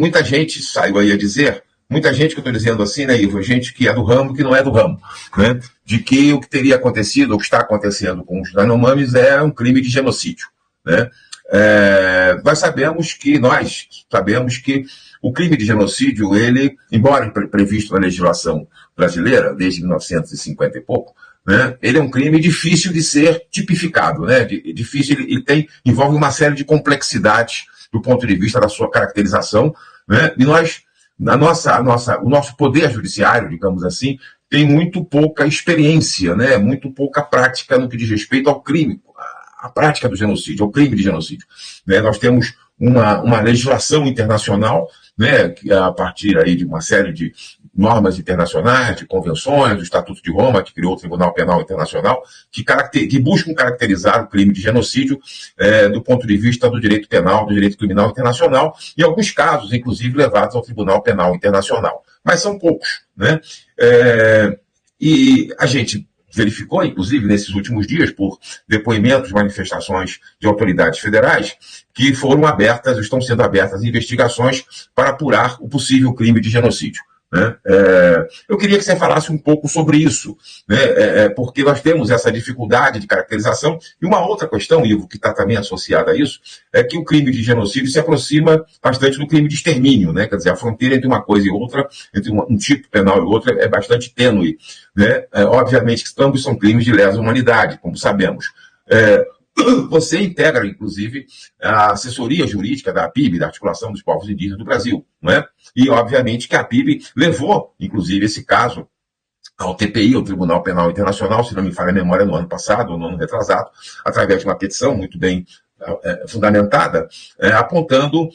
muita gente saiu aí a dizer, muita gente que eu estou dizendo assim, né, Ivo, gente que é do ramo, que não é do ramo, né, de que o que teria acontecido, ou que está acontecendo com os Yanomamis é um crime de genocídio, né. Nós sabemos que o crime de genocídio, ele, embora previsto na legislação brasileira, desde 1950 e pouco, né, ele é um crime difícil de ser tipificado, né, difícil, envolve uma série de complexidades do ponto de vista da sua caracterização, né, e o nosso poder judiciário, digamos assim, tem muito pouca experiência, né, muito pouca prática no que diz respeito ao crime, a prática do genocídio, ao crime de genocídio. Né, nós temos uma legislação internacional, né, que a partir aí de uma série de normas internacionais, de convenções, do Estatuto de Roma, que criou o Tribunal Penal Internacional, que buscam caracterizar o crime de genocídio do ponto de vista do direito penal, do direito criminal internacional, e alguns casos, inclusive, levados ao Tribunal Penal Internacional. Mas são poucos, né? E a gente verificou, inclusive, nesses últimos dias, por depoimentos, manifestações de autoridades federais, que estão sendo abertas investigações para apurar o possível crime de genocídio. Né? Eu queria que você falasse um pouco sobre isso, né? Porque nós temos essa dificuldade de caracterização, e uma outra questão, Ivo, que está também associada a isso, é que o crime de genocídio se aproxima bastante do crime de extermínio, né? Quer dizer, a fronteira entre uma coisa e outra, entre um tipo penal e outro, é bastante tênue, né? Obviamente que ambos são crimes de lesa humanidade, como sabemos. Você integra, inclusive, a assessoria jurídica da APIB, da Articulação dos Povos Indígenas do Brasil, não é? E, obviamente, que a APIB levou, inclusive, esse caso ao TPI, ao Tribunal Penal Internacional, se não me falha a memória, no ano passado, ou no ano retrasado, através de uma petição muito bem fundamentada, apontando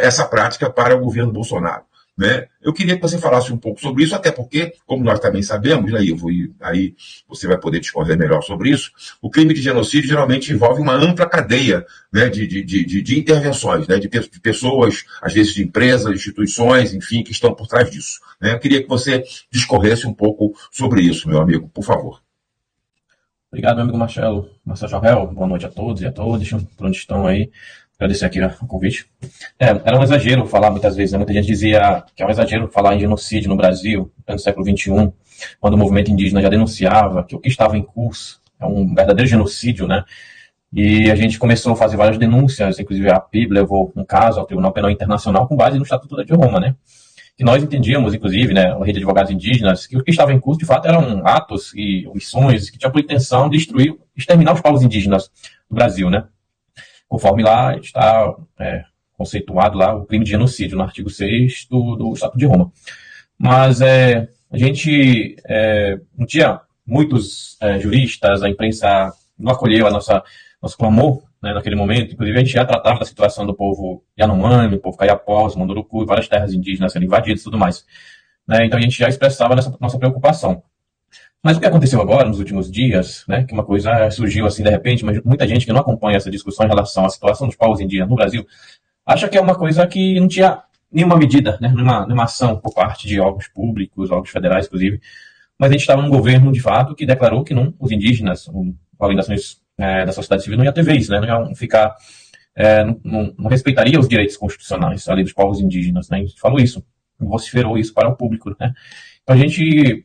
essa prática para o governo Bolsonaro. Né? Eu queria que você falasse um pouco sobre isso, até porque, como nós também sabemos, né, Ivo, e aí você vai poder discorrer melhor sobre isso, o crime de genocídio geralmente envolve uma ampla cadeia, né, de intervenções, né, de pessoas, às vezes de empresas, instituições, enfim, que estão por trás disso. Né? Eu queria que você discorresse um pouco sobre isso, meu amigo, por favor. Obrigado, meu amigo Marcelo Jorrel. Boa noite a todos e a todas, por onde estão aí. Agradecer aqui o convite. Era um exagero falar muitas vezes, né? Muita gente dizia que é um exagero falar em genocídio no Brasil, no século XXI, quando o movimento indígena já denunciava que o que estava em curso é um verdadeiro genocídio, né? E a gente começou a fazer várias denúncias, inclusive a PIB levou um caso ao Tribunal Penal Internacional com base no Estatuto de Roma, né? Que nós entendíamos, inclusive, né, a rede de advogados indígenas, que o que estava em curso, de fato, eram atos e omissões que tinham por intenção de exterminar os povos indígenas do Brasil, né? Conforme lá está conceituado lá o crime de genocídio, no artigo 6 do Estatuto de Roma. Mas a gente não tinha muitos juristas, a imprensa não acolheu nosso clamor, né, naquele momento. Inclusive, a gente já tratava da situação do povo Yanomami, povo Kayapós, Munduruku e várias terras indígenas sendo invadidas e tudo mais. Né, então, a gente já expressava nossa preocupação. Mas o que aconteceu agora, nos últimos dias, né, que uma coisa surgiu assim de repente, mas muita gente que não acompanha essa discussão em relação à situação dos povos indígenas no Brasil, acha que é uma coisa que não tinha nenhuma medida, né, nenhuma ação por parte de órgãos públicos, órgãos federais, inclusive. Mas a gente estava num governo, de fato, que declarou que os indígenas, organizações da sociedade civil, não ia ter vez, né, não iam ficar, não respeitaria os direitos constitucionais, a lei dos povos indígenas, né, a gente falou isso, vociferou isso para o público, né. Então a gente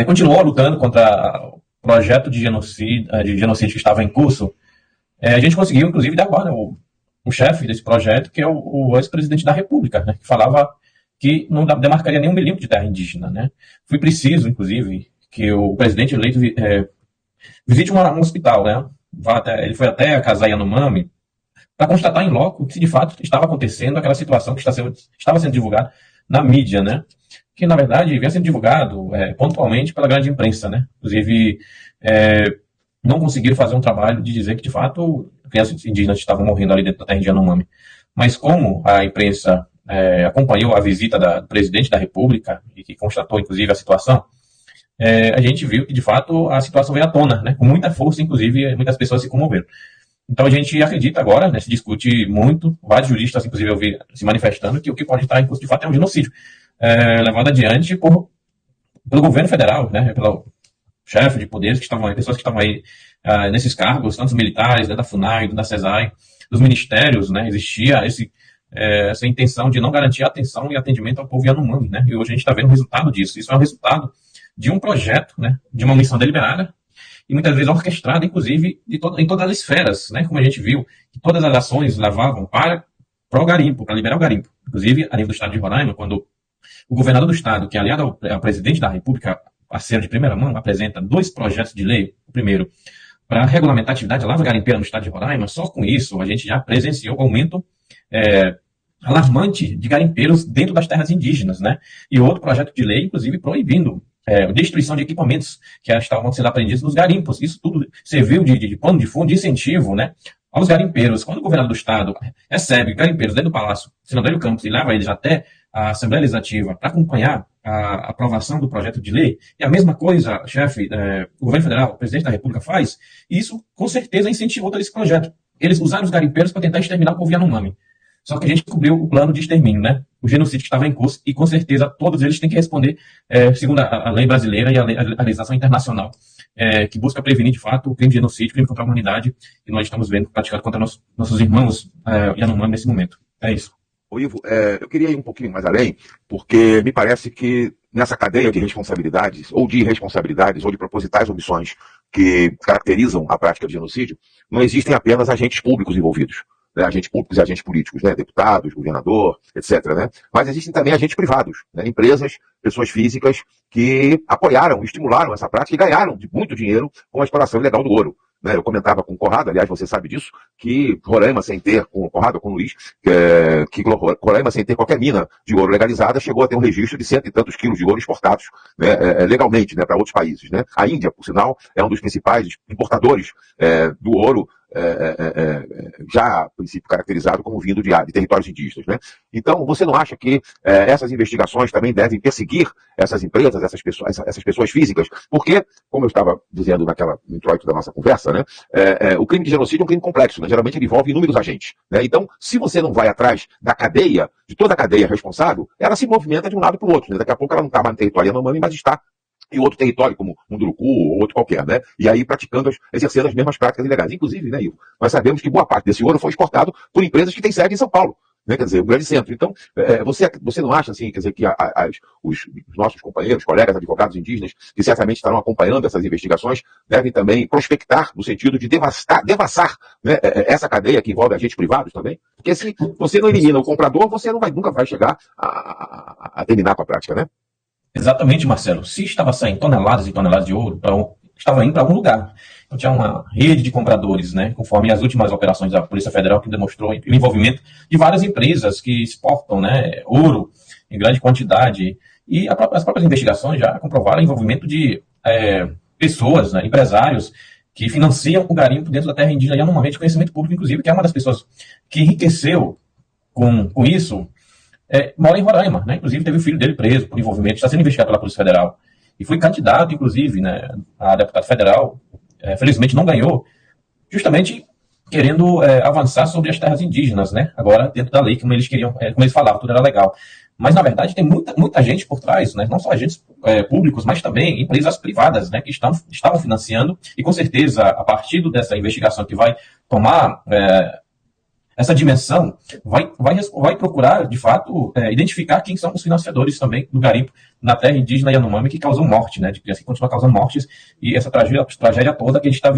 continuou lutando contra o projeto de genocídio que estava em curso. A gente conseguiu, inclusive, derrubar, né, o chefe desse projeto, que é o ex-presidente da República, né, que falava que não demarcaria nenhum milímetro de terra indígena. Né. Foi preciso, inclusive, que o presidente eleito visite um hospital. Né, ele foi até a Casa Yanomami para constatar em loco que, de fato, estava acontecendo aquela situação que estava sendo divulgada na mídia, né, que, na verdade, vinha sendo divulgado pontualmente pela grande imprensa, né? Inclusive, não conseguiram fazer um trabalho de dizer que, de fato, crianças indígenas estavam morrendo ali dentro da terra de Yanomami. Mas como a imprensa acompanhou a visita do presidente da República, e que constatou, inclusive, a situação, a gente viu que, de fato, a situação veio à tona, né? Com muita força, inclusive, muitas pessoas se comoveram. Então, a gente acredita agora, né, se discute muito, vários juristas, inclusive, eu vi se manifestando, que o que pode estar em curso, de fato, é um genocídio. Levado adiante pelo governo federal, né, pelo chefe de poderes que estavam aí, pessoas que estavam aí nesses cargos, tanto os militares, da FUNAI, da CESAI, dos ministérios, né, existia esse essa intenção de não garantir atenção e atendimento ao povo Yanomami, né? E hoje a gente está vendo o resultado disso. Isso é o resultado de um projeto, né, de uma missão deliberada e muitas vezes orquestrada, inclusive, em todas as esferas, né? Como a gente viu, que todas as ações levavam para o garimpo, para liberar o garimpo. Inclusive, a nível do estado de Roraima, quando o governador do estado, que é aliado ao presidente da República, parceiro de primeira mão, apresenta 2 projetos de lei. O primeiro, para regulamentar a atividade lava-garimpeira no estado de Roraima. Só com isso a gente já presenciou um aumento alarmante de garimpeiros dentro das terras indígenas, né? E outro projeto de lei, inclusive, proibindo a destruição de equipamentos que estavam sendo apreendidos nos garimpos. Isso tudo serviu de pano de fundo, de incentivo, né, aos garimpeiros. Quando o governador do estado recebe garimpeiros dentro do Palácio Senador Hélio Campos e leva eles até a Assembleia Legislativa para acompanhar a aprovação do projeto de lei, e a mesma coisa, chefe, o governo federal, o presidente da República faz, e isso com certeza incentivou todo esse projeto. Eles usaram os garimpeiros para tentar exterminar o povo Yanomami. Só que a gente descobriu o plano de extermínio, né? O genocídio que estava em curso, e com certeza todos eles têm que responder segundo a lei brasileira e a legislação internacional, que busca prevenir de fato o crime de genocídio, crime contra a humanidade, que nós estamos vendo praticado contra nossos irmãos Yanomami nesse momento. É isso. Ô Ivo, eu queria ir um pouquinho mais além, porque me parece que nessa cadeia de responsabilidades, ou de irresponsabilidades, ou de propositais omissões que caracterizam a prática de genocídio, não existem apenas agentes públicos envolvidos, né? Agentes públicos e agentes políticos, né? Deputados, governador, etc., né? Mas existem também agentes privados, né? Empresas, pessoas físicas que apoiaram, estimularam essa prática e ganharam muito dinheiro com a exploração ilegal do ouro. Né, eu comentava com o Conrado, aliás, você sabe disso, que Roraima, sem ter, com o Conrado, com o Luiz, que Roraima, sem ter qualquer mina de ouro legalizada, chegou a ter um registro de 100 e tantos quilos de ouro exportados, né, legalmente, né, para outros países. Né. A Índia, por sinal, é um dos principais importadores do ouro, já a princípio caracterizado como vindo de territórios indígenas. Né. Então, você não acha que essas investigações também devem perseguir essas empresas, essas pessoas físicas? Porque, como eu estava dizendo no introito da nossa conversa, né, o crime de genocídio é um crime complexo, né, geralmente ele envolve inúmeros agentes. Né, então, se você não vai atrás da cadeia, de toda a cadeia responsável, ela se movimenta de um lado para o outro. Né, daqui a pouco ela não está mais no território Yanomami, mas está em outro território, como Munduruku ou outro qualquer, né? E aí exercendo as mesmas práticas ilegais. Inclusive, né, Ivo, nós sabemos que boa parte desse ouro foi exportado por empresas que têm sede em São Paulo, né? Quer dizer, um grande centro. Então, você não acha, assim, quer dizer, que os nossos companheiros, colegas, advogados indígenas, que certamente estarão acompanhando essas investigações, devem também prospectar no sentido de devassar, né, essa cadeia que envolve agentes privados também? Porque se você não elimina o comprador, você nunca vai chegar a terminar com a prática, né? Exatamente, Marcelo. Se estava saindo toneladas e toneladas de ouro, estava indo para algum lugar. Então tinha uma rede de compradores, né, conforme as últimas operações da Polícia Federal, que demonstrou o envolvimento de várias empresas que exportam, né, ouro em grande quantidade. E as próprias investigações já comprovaram o envolvimento de pessoas, né, empresários, que financiam o garimpo dentro da terra indígena Yanomami, de conhecimento público, inclusive, que é uma das pessoas que enriqueceu com isso, mora em Roraima, né? Inclusive teve o filho dele preso por envolvimento, está sendo investigado pela Polícia Federal. E foi candidato, inclusive, né, a deputado federal, felizmente não ganhou, justamente querendo avançar sobre as terras indígenas, né? Agora, dentro da lei, como eles queriam, como eles falavam, tudo era legal. Mas, na verdade, tem muita gente por trás, né? Não só agentes públicos, mas também empresas privadas, né, que estavam financiando, e com certeza, a partir dessa investigação que vai tomar essa dimensão, vai procurar, de fato, identificar quem são os financiadores também do garimpo na terra indígena Yanomami, que causam morte, né, que assim continua causando mortes, e essa tragédia toda que a gente está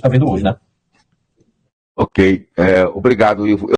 vendo hoje, né? Ok, obrigado, Ivo.